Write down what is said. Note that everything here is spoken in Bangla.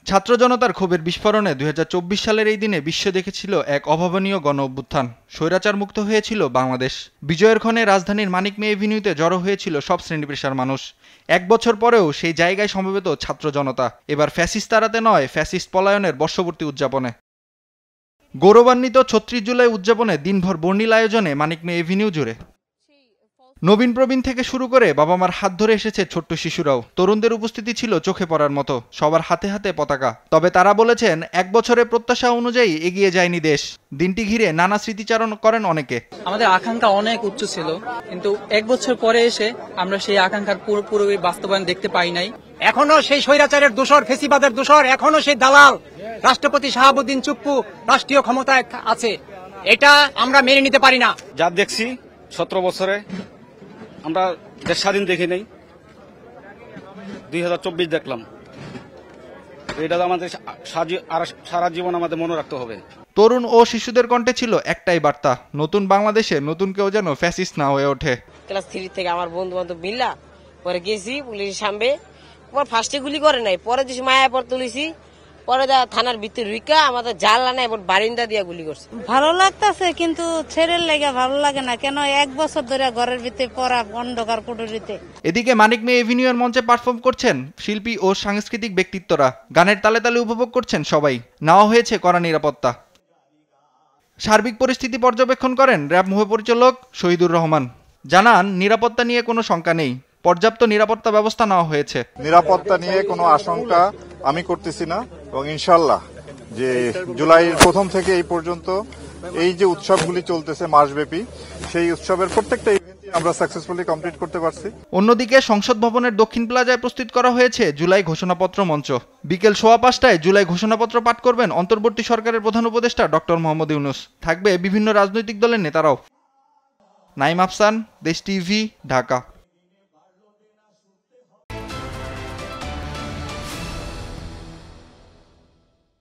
ছাত্র জনতার ক্ষোভের বিস্ফোরণে ২০২৪ সালের এই দিনে বিশ্ব দেখেছিল এক অভাবনীয় গণ অভ্যুত্থান। স্বৈরাচার মুক্ত হয়েছিল বাংলাদেশ। বিজয়ের ক্ষণে রাজধানীর মানিক মে এভিনিউতে জড়ো হয়েছিল সব শ্রেণী পেশার মানুষ। এক বছর পরেও সেই জায়গায় সমবেত ছাত্র জনতা এবার ফ্যাসিস্ট তাড়াতে নয়, ফ্যাসিস্ট পলায়নের বর্ষপূর্তি উদযাপনে। গৌরবান্বিত ৩৬ জুলাই উদযাপনে দিনভর বর্ণিল আয়োজনে মানিক মে এভিনিউ জুড়ে। নবীন প্রবীণ থেকে শুরু করে বাবা মার হাত ধরে এসেছে ছোট্ট শিশুরাও। তরুণদের উপস্থিতি ছিল চোখে পড়ার মতো, সবার হাতে হাতে পতাকা। তবে তারা বলেছেন, এক বছরের প্রত্যাশা অনুযায়ী এগিয়ে যায়নি দেশ। দিনটি ঘিরে নানা স্মৃতিচারণ করেন অনেকে। আমাদের আকাঙ্ক্ষা অনেক উচ্চ ছিল, কিন্তু এক বছর পরে এসে আমরা সেই আকাঙ্ক্ষার পুরোপুরি বাস্তবায়ন দেখতে পাই নাই। এখনো সেই স্বৈরাচারের দোসর, ফেসিবাদের দোসর, এখনো সেই দালাল রাষ্ট্রপতি শাহাবুদ্দিন চুপ্পু রাষ্ট্রীয় ক্ষমতায় আছে। এটা আমরা মেনে নিতে পারি না। যা দেখছি ১৭ বছরে আমরা দেশ স্বাধীন দেখি নাই, ২০২৪ দেখলাম। এটা আমাদের সারা জীবন আমাদের মনে রাখতে হবে। তরুণ ও শিশুদের কণ্ঠে ছিল একটাই বার্তা, নতুন বাংলাদেশে নতুন কেউ যেন ফ্যাসিস্ট না হয়ে ওঠে। ক্লাস 3 থেকে আমার বন্ধু বান্ধব মিল্লা পরে গেছি পুলিশের সামনে, ফার্স্টে গুলি করে নাই, পরে দিছি মায়া পর তুলিছি, পরে থানার ভিতরে রিকা আমাদের জানলা নাই, বারিন্দা দিয়া গুলি করছে। ভালো লাগতেছে, কিন্তু ছেড়ে লেগে ভালো লাগে না। কেন এক বছর ধরে ঘরের ভিতরে পড়া, অন্ধকার কুটুরিতে। এদিকে মানিক মে এভিনিউয়ের মঞ্চে পারফর্ম করছেন শিল্পী ও সাংস্কৃতিক ব্যক্তিত্বরা। গানের তালে তালে উপভোগ করছেন সবাই। নেওয়া হয়েছে কড়া নিরাপত্তা। সার্বিক পরিস্থিতি পর্যবেক্ষণ করেন র্যাব মহাপরিচালক শহীদুর রহমান। জানান, নিরাপত্তা নিয়ে কোনো শঙ্কা নেই, পর্যাপ্ত নিরাপত্তা ব্যবস্থা নেওয়া হয়েছে। নিরাপত্তা নিয়ে কোনো আশঙ্কা আমি করতেছি না, এবং ইনশাল্লাহ যে জুলাইয়ের প্রথম থেকে এই পর্যন্ত এই যে উৎসবগুলি চলতেছে মাসব্যাপী, সেই উৎসবের প্রত্যেকটা ইভেন্টই আমরা সাকসেসফুলি কমপ্লিট করতে পারছি। অন্যদিকে সংসদ ভবনের দক্ষিণ প্লাজায় প্রস্তুত করা হয়েছে জুলাই ঘোষণাপত্র মঞ্চ। বিকেল ৫:১৫টায় জুলাই ঘোষণাপত্র পাঠ করবেন অন্তর্বর্তী সরকারের প্রধান উপদেষ্টা ডক্টর মোহাম্মদ ইউনূস। থাকবে বিভিন্ন রাজনৈতিক দলের নেতারাও। নাইম আফসান, দেশ টিভি, ঢাকা।